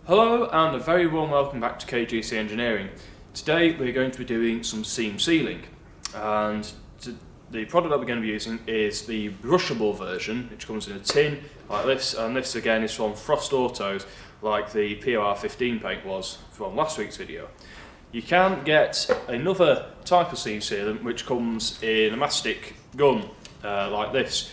Hello and a very warm welcome back to KGC Engineering. Today we're going to be doing some seam sealing, and the product that we're going to be using is the brushable version, which comes in a tin like this, and this again is from Frost Autos, like the POR15 paint was from last week's video. You can get another type of seam sealant which comes in a mastic gun like this.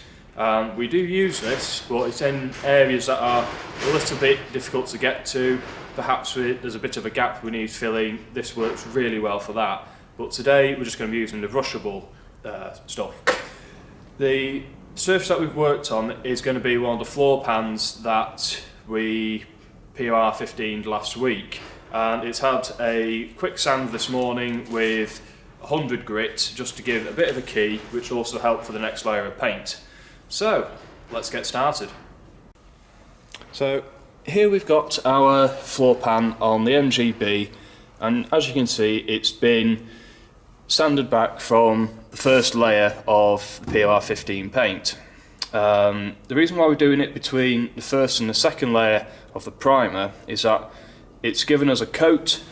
We do use this, but it's in areas that are a little bit difficult to get to. Perhaps there's a bit of a gap we need filling. This works really well for that. But today we're just going to be using the brushable stuff. The surface that we've worked on is going to be one of the floor pans that we POR15'd last week. And it's had a quick sand this morning with 100 grit just to give a bit of a key, which will also help for the next layer of paint. So, let's get started. So, here we've got our floor pan on the MGB, and as you can see, it's been sanded back from the first layer of the POR15 paint. The reason why we're doing it between the first and the second layer of the primer is that it's given us a coat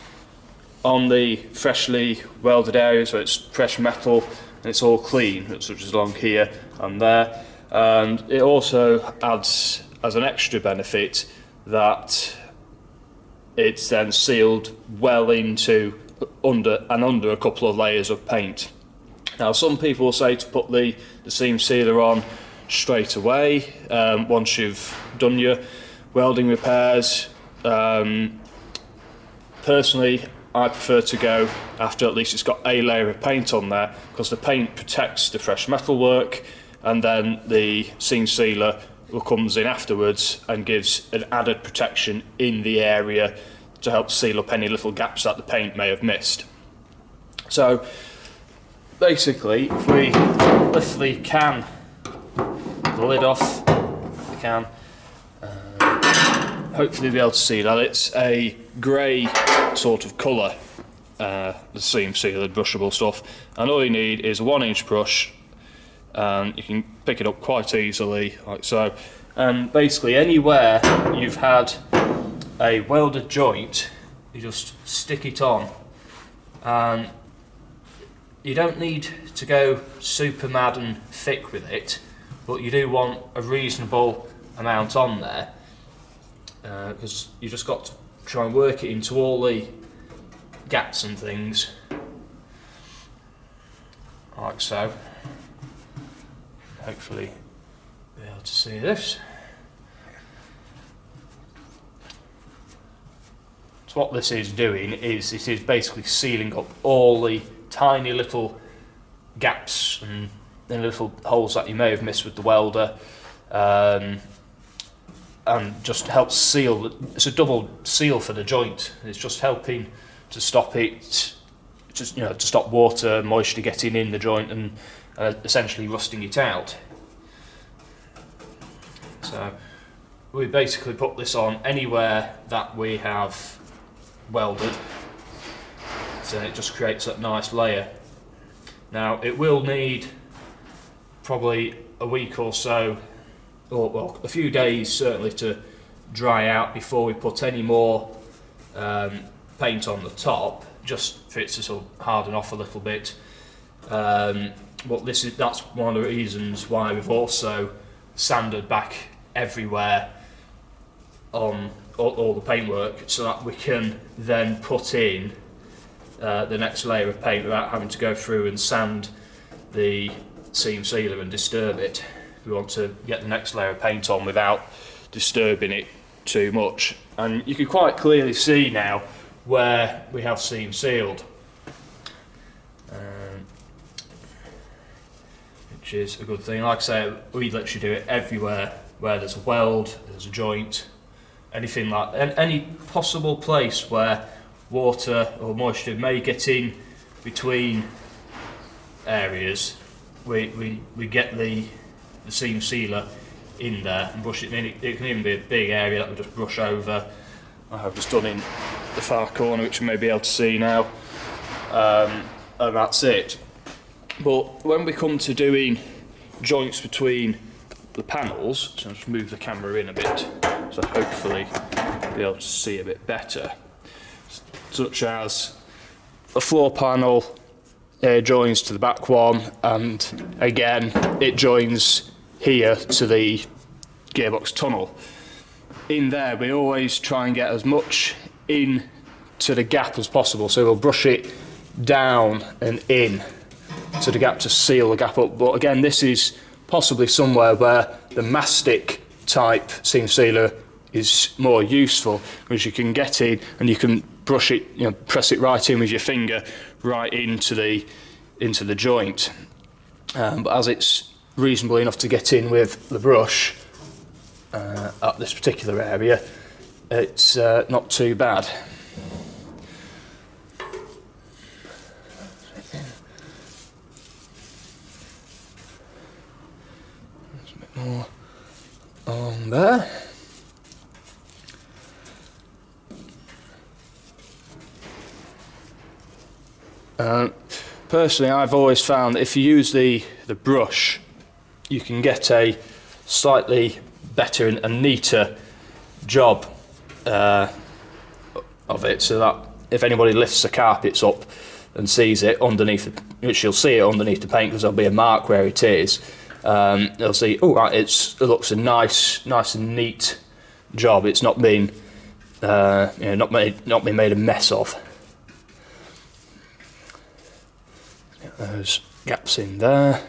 on the freshly welded area, so it's fresh metal and it's all clean, such as along here and there. And it also adds as an extra benefit that it's then sealed well into under a couple of layers of paint. Now some people will say to put the seam sealer on straight away once you've done your welding repairs. Personally, I prefer to go after at least it's got a layer of paint on there, because the paint protects the fresh metal work, and then the seam sealer comes in afterwards and gives an added protection in the area to help seal up any little gaps that the paint may have missed. So basically, if we lift the can, the lid off the can, hopefully be able to see that it's a grey sort of colour, the seam sealer brushable stuff, and all you need is a 1-inch brush, and you can pick it up quite easily like so. And basically anywhere you've had a welded joint, you just stick it on, and you don't need to go super mad and thick with it, but you do want a reasonable amount on there, because you just got to try and work it into all the gaps and things like so. Hopefully be able to see this. So what this is doing is it is basically sealing up all the tiny little gaps and the little holes that you may have missed with the welder, and just helps seal. It's a double seal for the joint. It's just helping to stop it, to stop water, moisture getting in the joint and essentially rusting it out. So we basically put this on anywhere that we have welded, so it just creates that nice layer. Now it will need probably a week or so, or well, a few days certainly, to dry out before we put any more paint on the top, just for it to sort of harden off a little bit. But that's one of the reasons why we've also sanded back everywhere on all the paintwork, so that we can then put in the next layer of paint without having to go through and sand the seam sealer and disturb it. We want to get the next layer of paint on without disturbing it too much. And you can quite clearly see now where we have seam sealed, which is a good thing. Like I say, we literally do it everywhere where there's a weld, there's a joint, anything like that, any possible place where water or moisture may get in between areas. We get the seam sealer in there and brush it in. It can even be a big area that we just brush over. I have just done in the far corner, which you may be able to see now, and that's it. But when we come to doing joints between the panels, so I'll just move the camera in a bit, so hopefully be able to see a bit better, such as the floor panel joins to the back one, and again it joins here to the gearbox tunnel. In there we always try and get as much in to the gap as possible, so we'll brush it down and in to the gap to seal the gap up. But again, this is possibly somewhere where the mastic type seam sealer is more useful, because you can get in and you can brush it, you know, press it right in with your finger right into the joint. But as it's reasonable enough to get in with the brush at this particular area, it's not too bad. There's a bit more on there. Personally, I've always found that if you use the brush, you can get a slightly better and neater job of it, so that if anybody lifts the carpets up and sees it underneath, which you'll see it underneath the paint because there'll be a mark where it is, they'll see, oh right, it looks a nice and neat job. It's not been not been made a mess of. Get those gaps in there.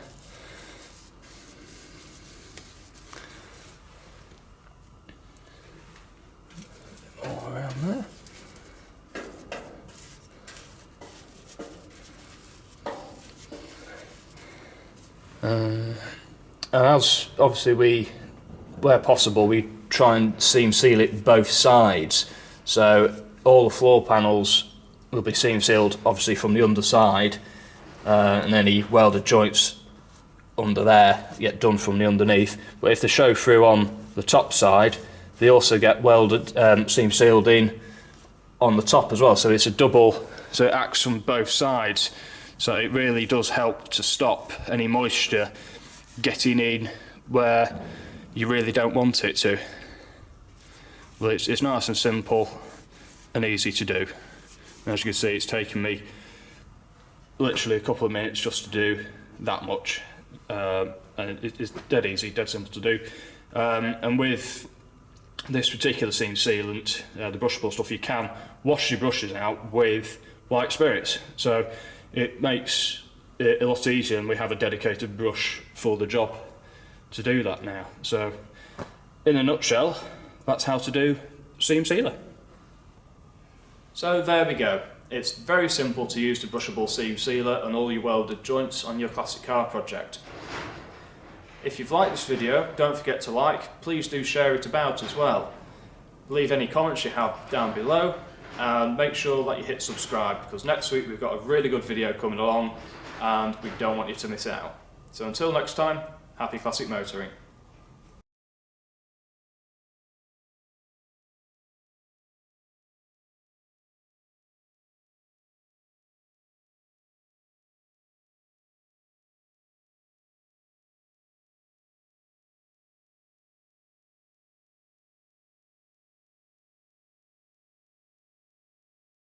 More around there. And as obviously where possible, we try and seam seal it both sides. So all the floor panels will be seam sealed obviously from the underside, and any welded joints under there get done from the underneath. But if they show through on the top side, they also get welded, seam sealed in on the top as well. So it's a double, so it acts from both sides. So it really does help to stop any moisture getting in where you really don't want it to. Well, it's nice and simple and easy to do. And as you can see, it's taken me literally a couple of minutes just to do that much, and it's dead easy, dead simple to do. And with this particular seam sealant, the brushable stuff, you can wash your brushes out with white spirits, so it makes it a lot easier, and we have a dedicated brush for the job to do that now. So in a nutshell, that's how to do seam sealer. So there we go. It's very simple to use the brushable seam sealer on all your welded joints on your classic car project. If you've liked this video, don't forget to like. Please do share it about as well. Leave any comments you have down below, and make sure that you hit subscribe, because next week we've got a really good video coming along and we don't want you to miss out. So until next time, happy classic motoring.